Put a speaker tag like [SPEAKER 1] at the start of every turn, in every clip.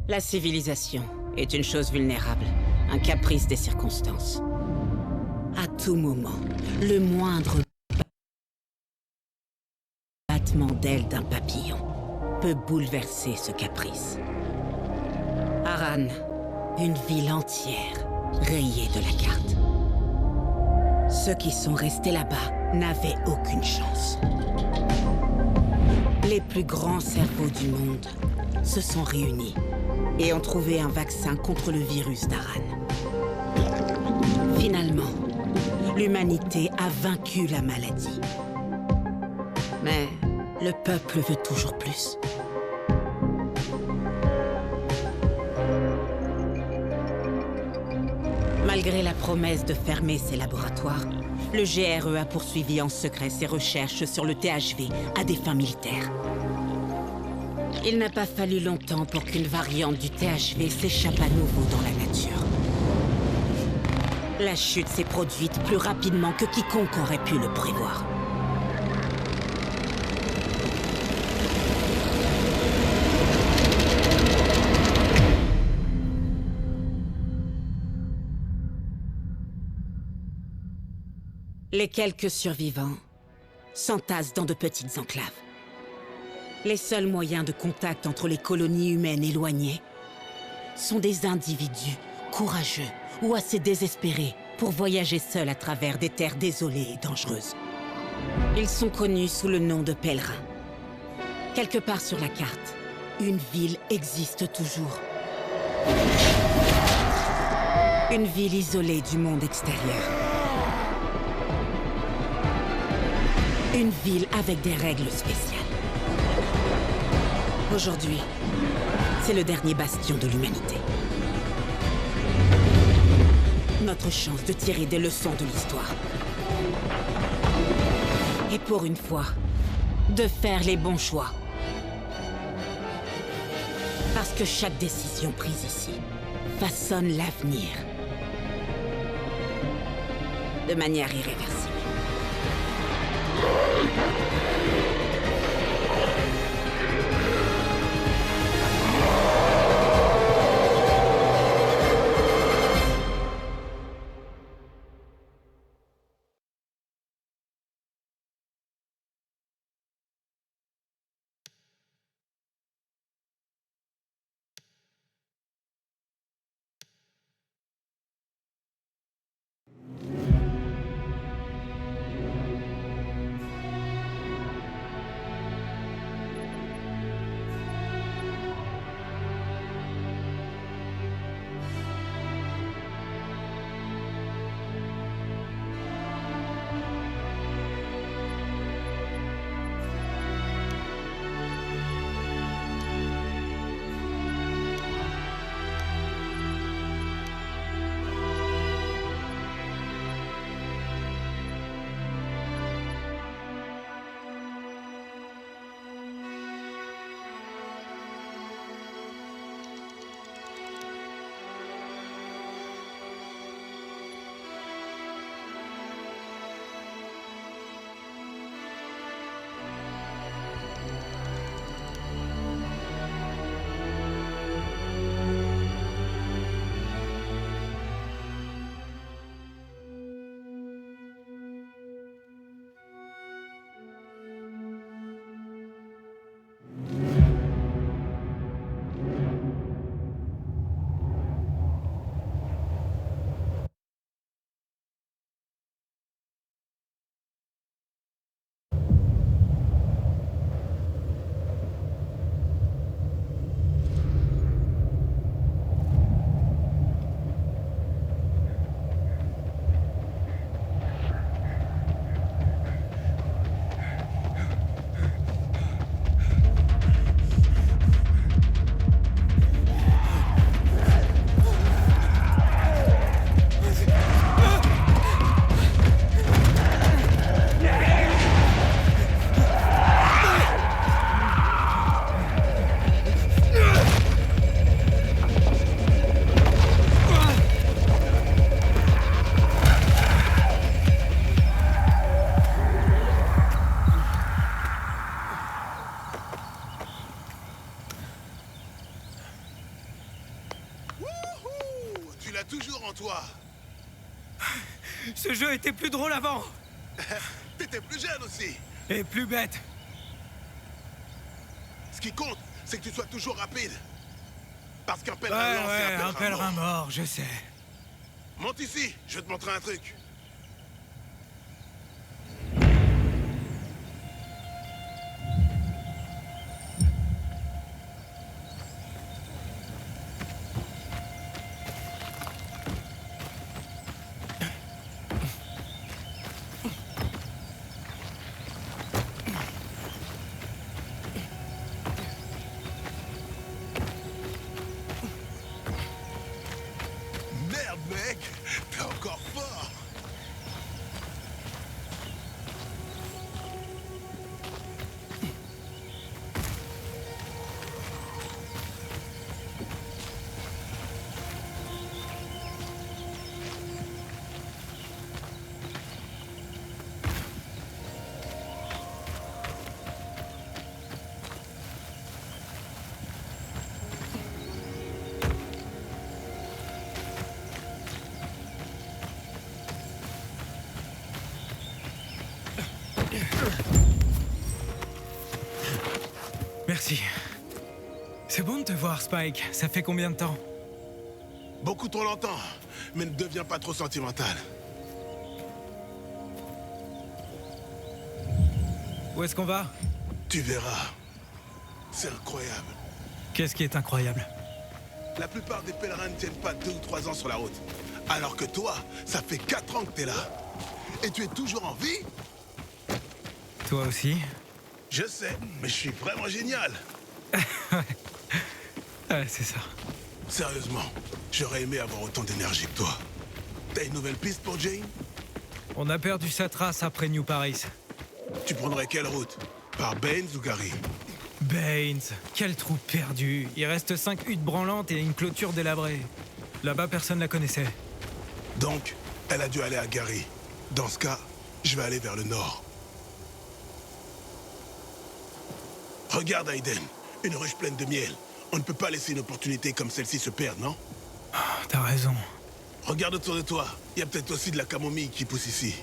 [SPEAKER 1] La civilisation est une chose vulnérable, un caprice des circonstances. À tout moment, le moindre battement d'aile d'un papillon peut bouleverser ce caprice. Harran, une ville entière, rayée de la carte. Ceux qui sont restés là-bas n'avaient aucune chance. Les plus grands cerveaux du monde se sont réunis et ont trouvé un vaccin contre le virus d'Harran. Finalement, l'humanité a vaincu la maladie. Mais le peuple veut toujours plus. Malgré la promesse de fermer ses laboratoires, le GRE a poursuivi en secret ses recherches sur le THV à des fins militaires. Il n'a pas fallu longtemps pour qu'une variante du THV s'échappe à nouveau dans la nature. La chute s'est produite plus rapidement que quiconque aurait pu le prévoir. Les quelques survivants s'entassent dans de petites enclaves. Les seuls moyens de contact entre les colonies humaines éloignées sont des individus courageux ou assez désespérés pour voyager seuls à travers des terres désolées et dangereuses. Ils sont connus sous le nom de pèlerins. Quelque part sur la carte, une ville existe toujours. Une ville isolée du monde extérieur. Une ville avec des règles spéciales. Aujourd'hui, c'est le dernier bastion de l'humanité. Notre chance de tirer des leçons de l'histoire. Et pour une fois, de faire les bons choix. Parce que chaque décision prise ici façonne l'avenir. De manière irréversible.
[SPEAKER 2] toujours en toi.
[SPEAKER 3] Ce jeu était plus drôle avant.
[SPEAKER 2] T'étais plus jeune aussi.
[SPEAKER 3] Et plus bête.
[SPEAKER 2] Ce qui compte, c'est que tu sois toujours rapide. Parce qu'un pèlerin
[SPEAKER 3] Ouais,
[SPEAKER 2] lent, c'est
[SPEAKER 3] un pèlerin
[SPEAKER 2] mort.
[SPEAKER 3] mort, je sais.
[SPEAKER 2] Monte ici, je vais te montrer un truc. Merde, mec, t'es encore fort.
[SPEAKER 3] Merci. C'est bon de te voir, Spike. Ça fait combien de temps?
[SPEAKER 2] Beaucoup trop longtemps, mais ne deviens pas trop sentimental.
[SPEAKER 3] Où est-ce qu'on va?
[SPEAKER 2] Tu verras. C'est incroyable.
[SPEAKER 3] Qu'est-ce qui est incroyable?
[SPEAKER 2] La plupart des pèlerins ne tiennent pas 2 ou 3 ans sur la route. Alors que toi, ça fait 4 ans que t'es là. Et tu es toujours en vie?
[SPEAKER 3] Toi aussi?
[SPEAKER 2] Je sais, mais je suis vraiment génial.
[SPEAKER 3] Ouais, c'est ça.
[SPEAKER 2] Sérieusement, j'aurais aimé avoir autant d'énergie que toi. T'as une nouvelle piste pour Jane?
[SPEAKER 3] On a perdu sa trace après New Paris.
[SPEAKER 2] Tu prendrais quelle route? Par Baines ou Gary?
[SPEAKER 3] Baines, quel trou perdu. Il reste 5 huttes branlantes et une clôture délabrée. Là-bas, personne la connaissait.
[SPEAKER 2] Donc, elle a dû aller à Gary. Dans ce cas, je vais aller vers le nord. Regarde, Aiden. Une ruche pleine de miel. On ne peut pas laisser une opportunité comme celle-ci se perdre, non?
[SPEAKER 3] T'as raison.
[SPEAKER 2] Regarde autour de toi. Il y a peut-être aussi de la camomille qui pousse ici.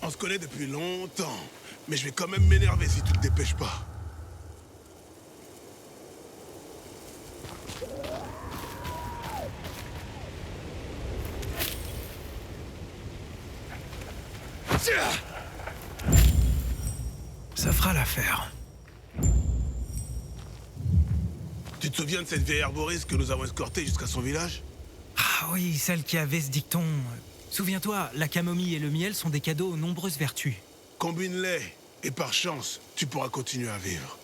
[SPEAKER 2] On se connaît depuis longtemps, mais je vais quand même m'énerver si tu te dépêches pas.
[SPEAKER 3] Ça fera l'affaire.
[SPEAKER 2] Tu te souviens de cette vieille herboriste que nous avons escortée jusqu'à son village?
[SPEAKER 3] Ah oui, celle qui avait ce dicton. Souviens-toi, la camomille et le miel sont des cadeaux aux nombreuses vertus.
[SPEAKER 2] Combine-les, et par chance, tu pourras continuer à vivre.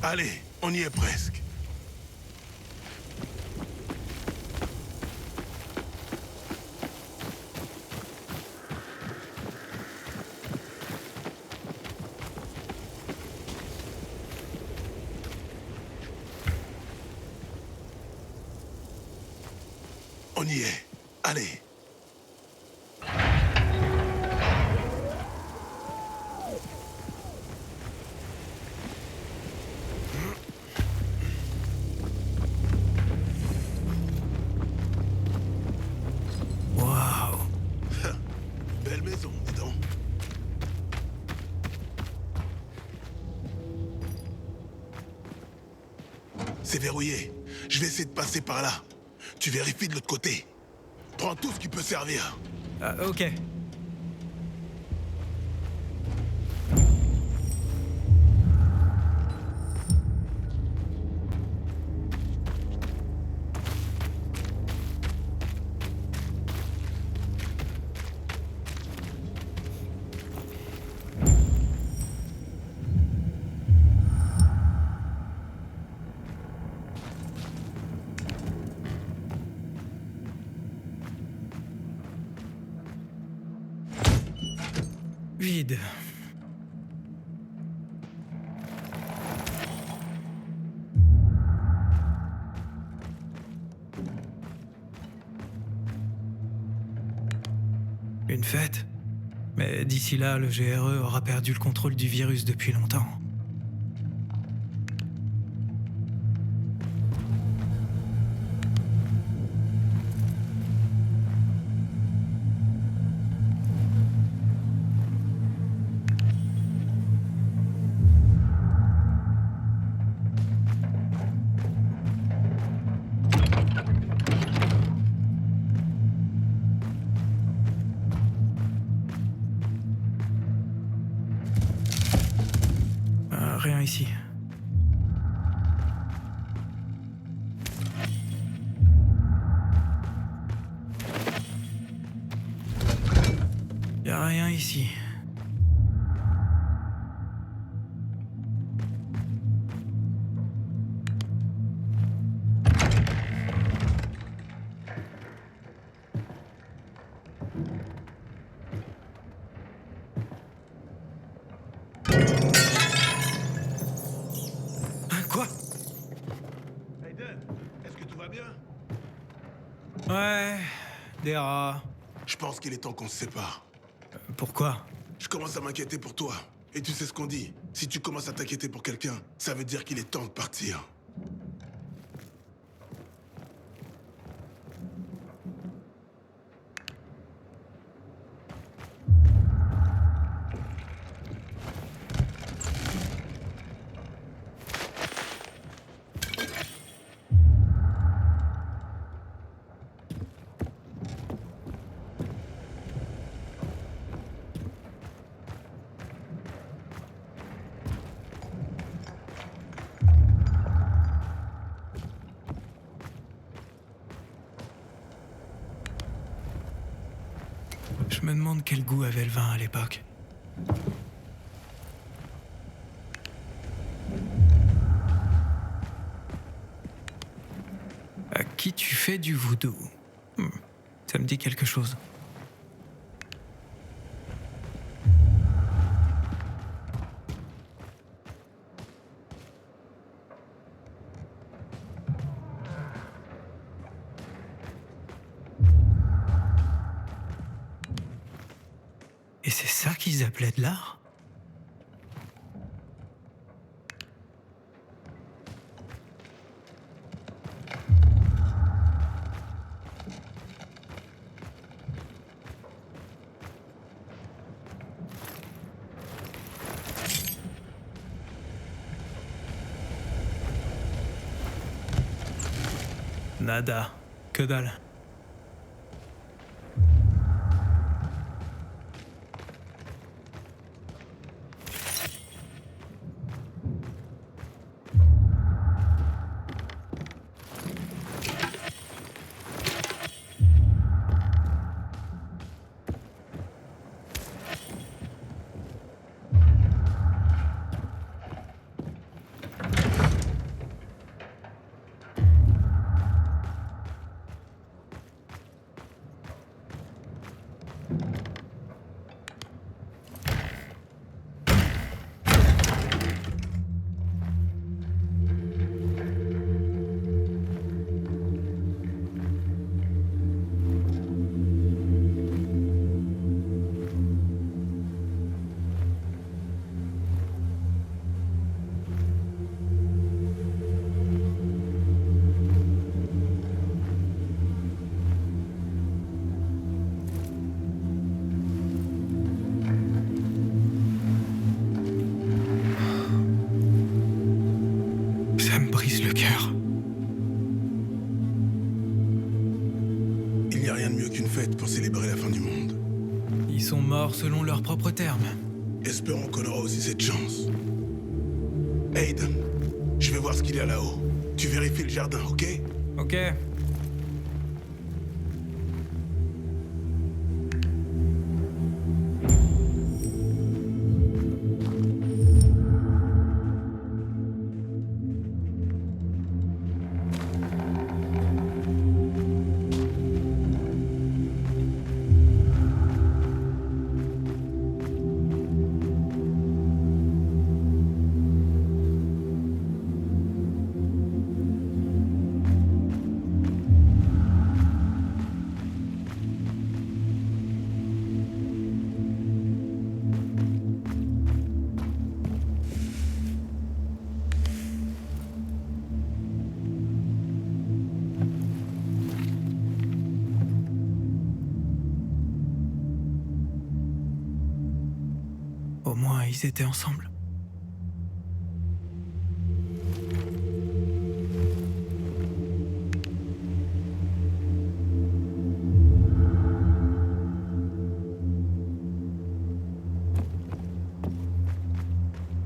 [SPEAKER 2] Allez, on y est presque. On y est. Allez.
[SPEAKER 3] Waouh.
[SPEAKER 2] Belle maison, dis donc. C'est verrouillé. Je vais essayer de passer par là. Tu vérifies de l'autre côté. Prends tout ce qui peut servir.
[SPEAKER 3] Ah, ok. Vide. Une fête. Mais d'ici là, le GRE aura perdu le contrôle du virus depuis longtemps. Rien ici. Y a rien ici. Quoi?
[SPEAKER 2] Aiden, est-ce que tout va bien?
[SPEAKER 3] Ouais, des rats.
[SPEAKER 2] Je pense qu'il est temps qu'on se sépare.
[SPEAKER 3] Pourquoi?
[SPEAKER 2] Je commence à m'inquiéter pour toi. Et tu sais ce qu'on dit. Si tu commences à t'inquiéter pour quelqu'un, ça veut dire qu'il est temps de partir.
[SPEAKER 3] Je me demande quel goût avait le vin à l'époque. À qui tu fais du voodoo? Ça me dit quelque chose. Et c'est ça qu'ils appelaient de l'art? Nada. Que dalle.
[SPEAKER 2] n'y a rien de mieux qu'une fête pour célébrer la fin du monde.
[SPEAKER 3] Ils sont morts selon leurs propres termes.
[SPEAKER 2] Espérons qu'on aura aussi cette chance. Aiden, je vais voir ce qu'il y a là-haut. Tu vérifies le jardin, ok?
[SPEAKER 3] Ok. Au moins, ils étaient ensemble.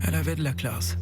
[SPEAKER 3] Elle avait de la classe.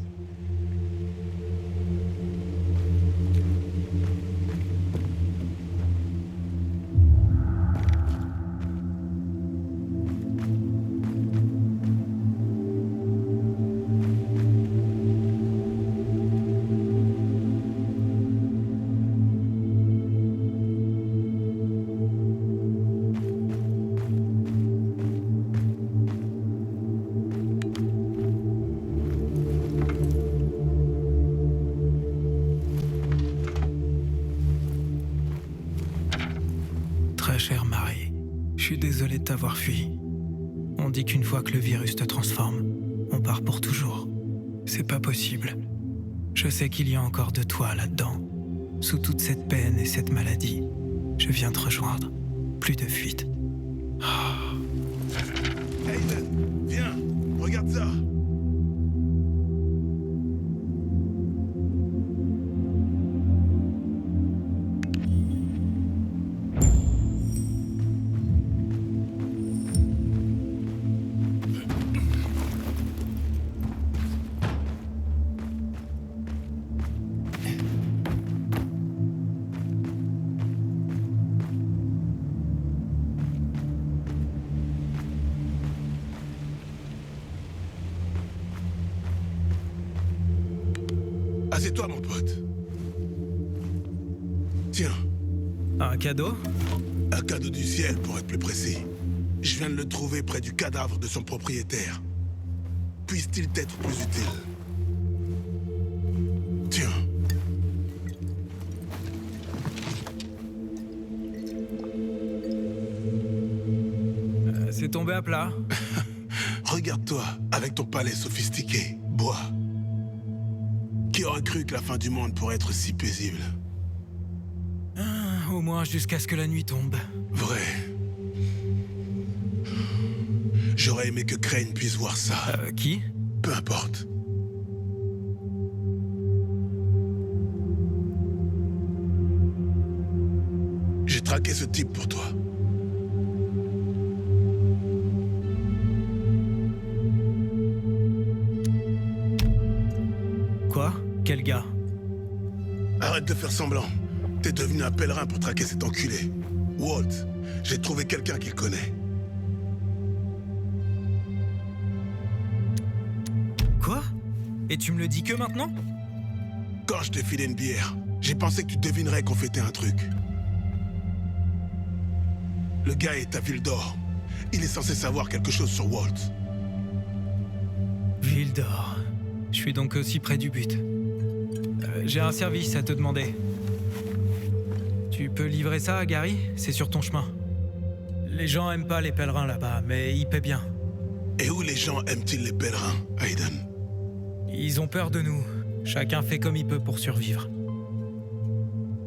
[SPEAKER 3] Très cher Marie, je suis désolé de t'avoir fui. On dit qu'une fois que le virus te transforme, on part pour toujours. C'est pas possible. Je sais qu'il y a encore de toi là-dedans. Sous toute cette peine et cette maladie, je viens te rejoindre. Plus de fuite.
[SPEAKER 2] Aiden, viens, regarde ça. Assieds-toi, mon pote. Tiens,
[SPEAKER 3] Un cadeau?
[SPEAKER 2] un cadeau du ciel, pour être plus précis. Je viens de le trouver près du cadavre de son propriétaire. Puisse-t-il t'être plus utile? Tiens.
[SPEAKER 3] C'est tombé à plat.
[SPEAKER 2] Regarde-toi, avec ton palais sophistiqué. Bois. Qui aurait cru que la fin du monde pourrait être si paisible?
[SPEAKER 3] Au moins jusqu'à ce que la nuit tombe.
[SPEAKER 2] Vrai. J'aurais aimé que Crane puisse voir ça.
[SPEAKER 3] Qui?
[SPEAKER 2] Peu importe. J'ai traqué ce type pour toi.
[SPEAKER 3] Quoi? Quel gars?
[SPEAKER 2] Arrête de faire semblant. T'es devenu un pèlerin pour traquer cet enculé. Walt, j'ai trouvé quelqu'un qu'il connaît.
[SPEAKER 3] Quoi? Et tu me le dis que maintenant?
[SPEAKER 2] Quand je t'ai filé une bière, j'ai pensé que tu devinerais qu'on fêtait un truc. Le gars est à Ville d'Or. Il est censé savoir quelque chose sur Walt.
[SPEAKER 3] Ville d'Or. Je suis donc aussi près du but. J'ai un service à te demander. Tu peux livrer ça à Gary? C'est sur ton chemin. Les gens aiment pas les pèlerins là-bas, mais ils paient bien.
[SPEAKER 2] Et où les gens aiment-ils les pèlerins, Aiden?
[SPEAKER 3] Ils ont peur de nous. Chacun fait comme il peut pour survivre.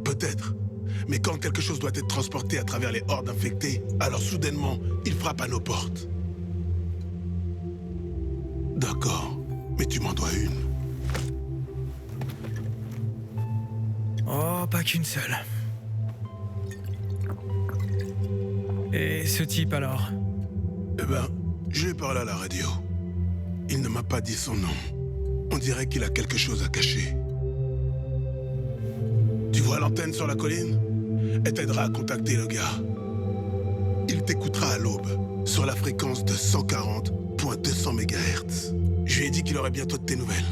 [SPEAKER 2] Peut-être. Mais quand quelque chose doit être transporté à travers les hordes infectées, alors soudainement, il frappe à nos portes. D'accord, mais tu m'en dois une.
[SPEAKER 3] Oh, pas qu'une seule. Et ce type alors?
[SPEAKER 2] Eh ben, je lui ai parlé à la radio. Il ne m'a pas dit son nom. On dirait qu'il a quelque chose à cacher. Tu vois l'antenne sur la colline? Elle t'aidera à contacter le gars. Il t'écoutera à l'aube, sur la fréquence de 140.200 MHz. Je lui ai dit qu'il aurait bientôt de tes nouvelles.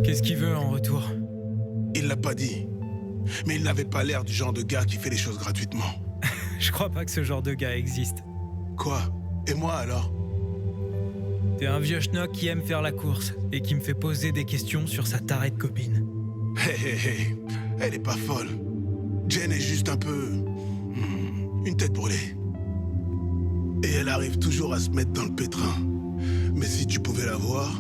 [SPEAKER 3] Qu'est-ce qu'il veut en retour?
[SPEAKER 2] Il l'a pas dit. Mais il n'avait pas l'air du genre de gars qui fait les choses gratuitement.
[SPEAKER 3] Je crois pas que ce genre de gars existe.
[SPEAKER 2] Quoi? Et moi alors?
[SPEAKER 3] T'es un vieux schnock qui aime faire la course et qui me fait poser des questions sur sa tarée de copine.
[SPEAKER 2] Hé, elle est pas folle. Jen est juste un peu... une tête brûlée. Et elle arrive toujours à se mettre dans le pétrin. Mais si tu pouvais la voir...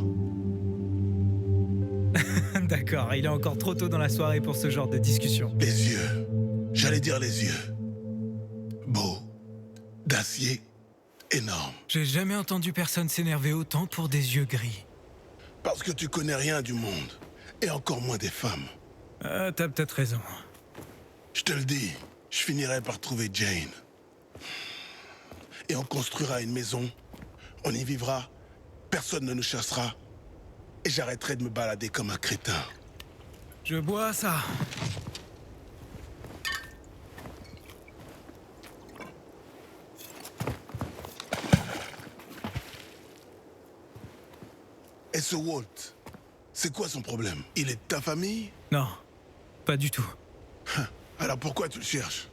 [SPEAKER 3] D'accord, il est encore trop tôt dans la soirée pour ce genre de discussion.
[SPEAKER 2] Les yeux. J'allais dire les yeux. Beau. D'acier. Énorme.
[SPEAKER 3] J'ai jamais entendu personne s'énerver autant pour des yeux gris.
[SPEAKER 2] Parce que tu connais rien du monde. Et encore moins des femmes.
[SPEAKER 3] T'as peut-être raison.
[SPEAKER 2] Je te le dis, je finirai par trouver Jane. Et on construira une maison. On y vivra. Personne ne nous chassera. Et j'arrêterai de me balader comme un crétin.
[SPEAKER 3] Je bois ça.
[SPEAKER 2] Et ce Walt, c'est quoi son problème? Il est de ta famille?
[SPEAKER 3] Non, pas du tout.
[SPEAKER 2] Alors pourquoi tu le cherches?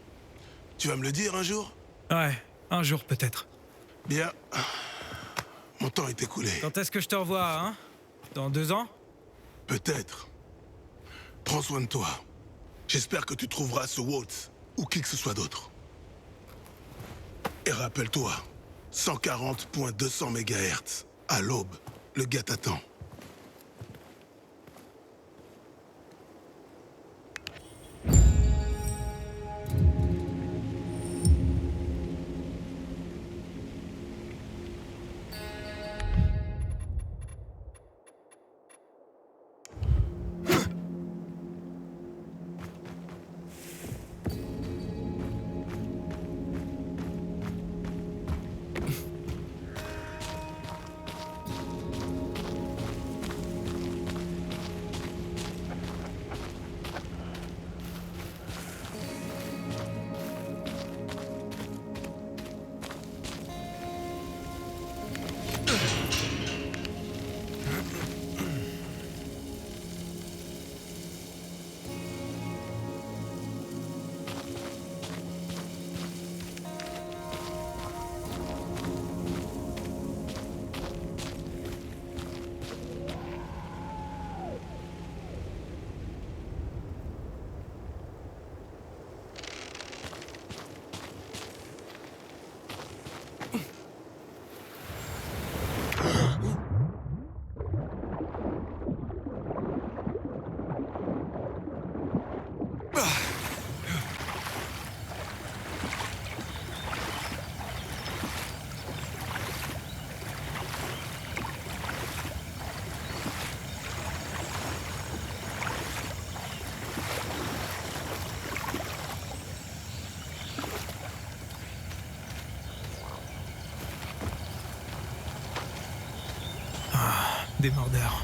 [SPEAKER 2] Tu vas me le dire un jour?
[SPEAKER 3] Ouais, un jour peut-être.
[SPEAKER 2] Bien. Mon temps est écoulé.
[SPEAKER 3] Quand est-ce que je te revois, hein? Dans 2 ans?
[SPEAKER 2] Peut-être. Prends soin de toi. J'espère que tu trouveras ce Walt, ou qui que ce soit d'autre. Et rappelle-toi, 140.200 MHz, à l'aube, le gars t'attend.
[SPEAKER 3] Débordeur.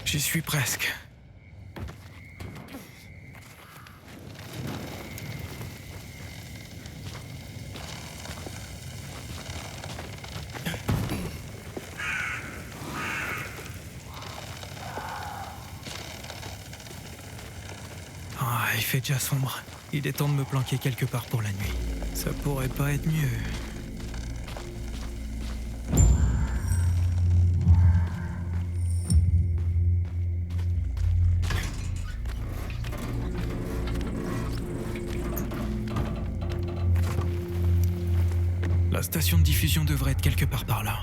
[SPEAKER 3] J'y suis presque. Ah, il fait déjà sombre. Il est temps de me planquer quelque part pour la nuit. Ça pourrait pas être mieux. La station de diffusion devrait être quelque part par là.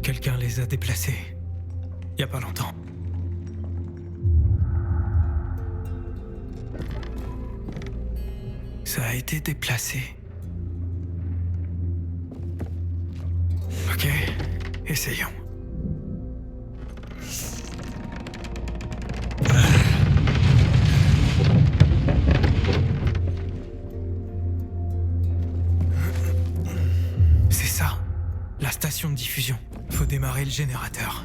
[SPEAKER 3] Quelqu'un les a déplacés. Il y a pas longtemps. Ça a été déplacé. Ok, essayons. C'est ça, la station de diffusion. Faut démarrer le générateur.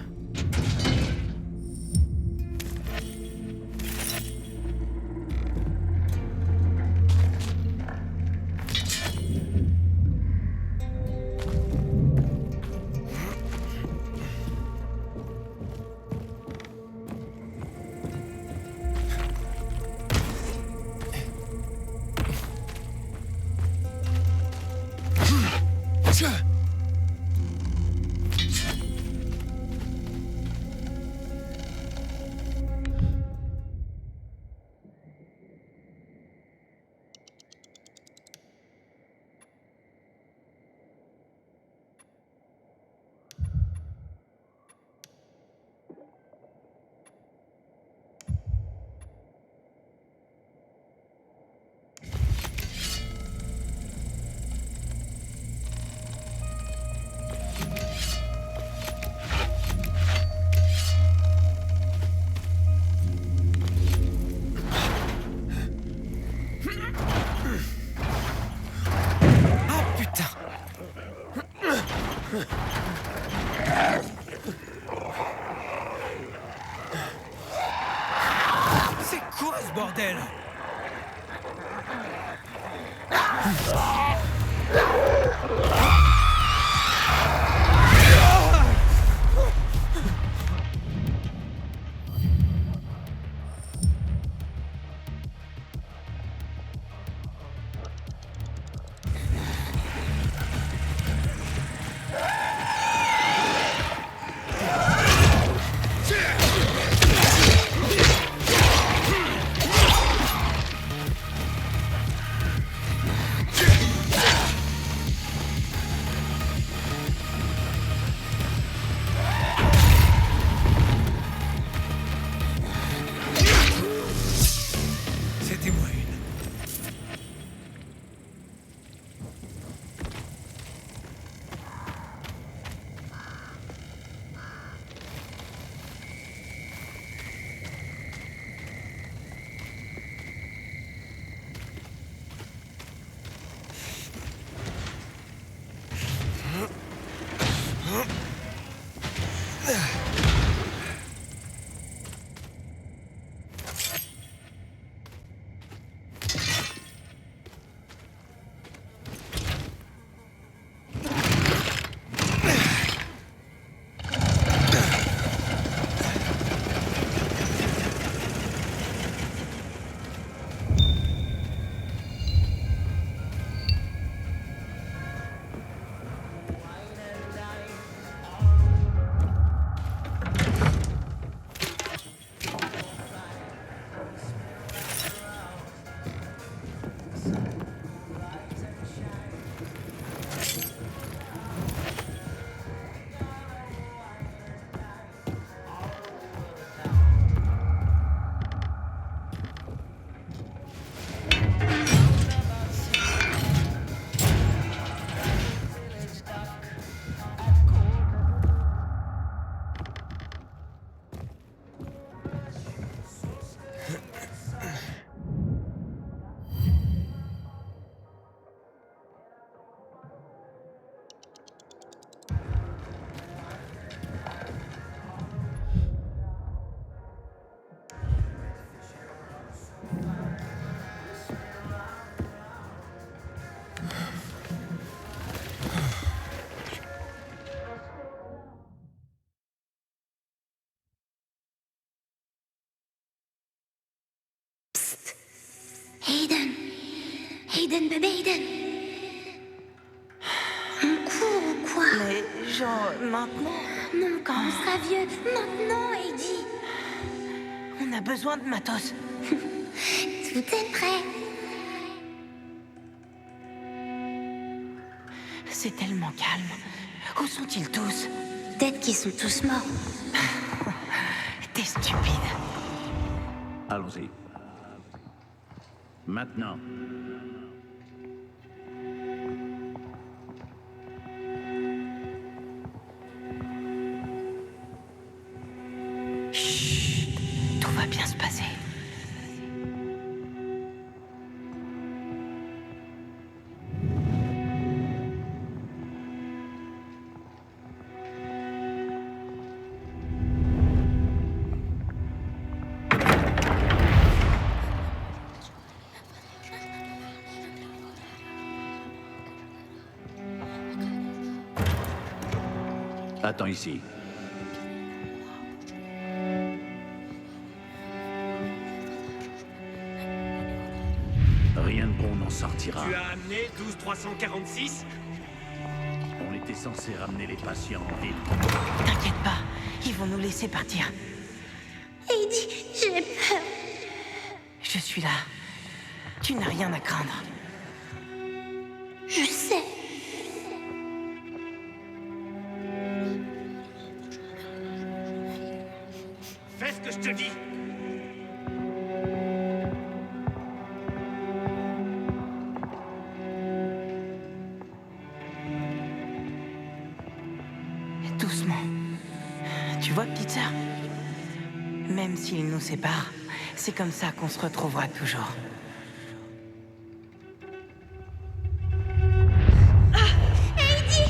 [SPEAKER 3] C'est quoi ce bordel?
[SPEAKER 4] Aiden. Aiden, bébé Aiden. On court ou quoi?
[SPEAKER 5] Mais genre, maintenant,
[SPEAKER 4] Non, quand on sera vieux. Maintenant, Heidi.
[SPEAKER 5] on a besoin de matos.
[SPEAKER 4] Tout est prêt.
[SPEAKER 5] C'est tellement calme. Où sont-ils tous?
[SPEAKER 4] Peut-être qu'ils sont tous morts.
[SPEAKER 5] T'es stupide.
[SPEAKER 6] Allons-y. Maintenant.
[SPEAKER 5] Chut, tout va bien se passer.
[SPEAKER 6] Attends ici. Rien de bon n'en sortira.
[SPEAKER 7] Tu as amené 12346 ?
[SPEAKER 6] On était censé ramener les patients en ville.
[SPEAKER 5] T'inquiète pas, ils vont nous laisser partir.
[SPEAKER 4] Heidi, j'ai peur.
[SPEAKER 5] Je suis là. Tu n'as rien à craindre.
[SPEAKER 4] Je sais.
[SPEAKER 7] Fais ce que je te dis.
[SPEAKER 5] Doucement. Tu vois, petite sœur? Même s'ils nous séparent, c'est comme ça qu'on se retrouvera toujours.
[SPEAKER 4] Heidi!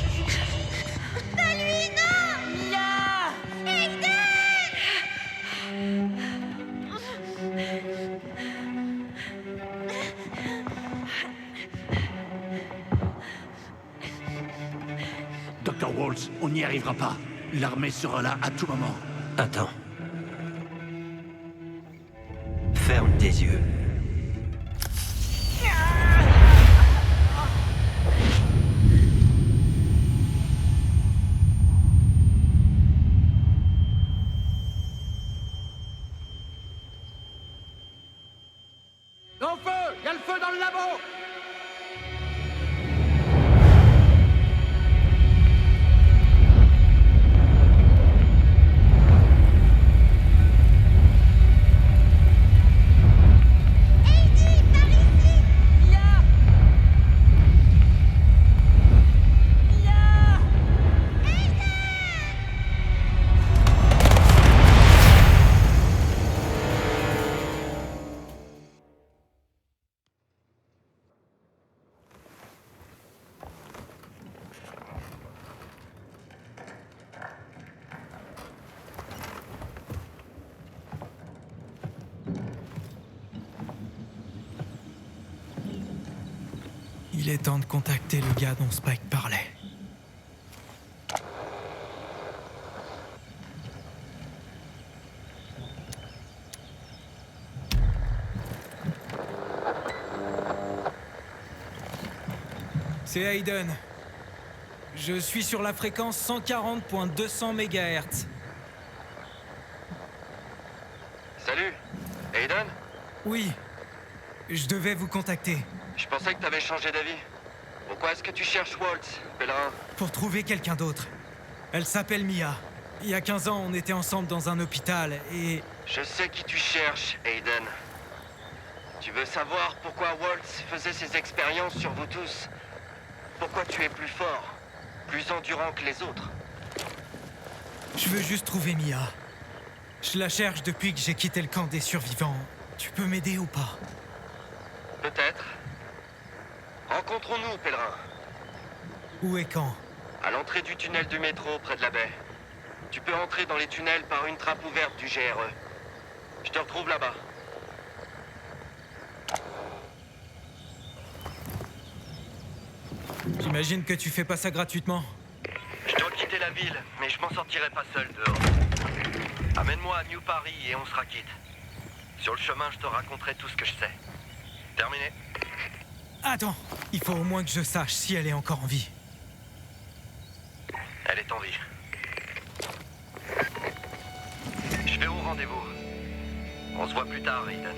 [SPEAKER 4] Pas lui, non!
[SPEAKER 5] Mia!
[SPEAKER 6] Dr. Waltz, on n'y arrivera pas. L'armée sera là à tout moment.
[SPEAKER 8] Attends. Ferme tes yeux.
[SPEAKER 7] Au feu! Il y a le feu dans le labo!
[SPEAKER 3] Il est temps de contacter le gars dont Spike parlait. C'est Aiden. Je suis sur la fréquence 140.200 MHz.
[SPEAKER 9] Salut, Aiden?
[SPEAKER 3] Oui, je devais vous contacter.
[SPEAKER 9] Je pensais que t'avais changé d'avis. Pourquoi est-ce que tu cherches Waltz, pèlerin?
[SPEAKER 3] Pour trouver quelqu'un d'autre. Elle s'appelle Mia. Il y a 15 ans, on était ensemble dans un hôpital et...
[SPEAKER 9] Je sais qui tu cherches, Aiden. Tu veux savoir pourquoi Waltz faisait ses expériences sur vous tous? Pourquoi tu es plus fort, plus endurant que les autres?
[SPEAKER 3] Je veux juste trouver Mia. Je la cherche depuis que j'ai quitté le camp des survivants. Tu peux m'aider ou pas?
[SPEAKER 9] Peut-être. Rencontrons-nous, pèlerin.
[SPEAKER 3] Où et quand?
[SPEAKER 9] À l'entrée du tunnel du métro, près de la baie. Tu peux entrer dans les tunnels par une trappe ouverte du GRE. Je te retrouve là-bas.
[SPEAKER 3] J'imagine que tu fais pas ça gratuitement.
[SPEAKER 9] Je dois quitter la ville, mais je m'en sortirai pas seul dehors. Amène-moi à New Paris et on sera quitte. Sur le chemin, je te raconterai tout ce que je sais. Terminé.
[SPEAKER 3] Attends, il faut au moins que je sache si elle est encore en vie.
[SPEAKER 9] Elle est en vie. Je vais au rendez-vous. On se voit plus tard, Aiden.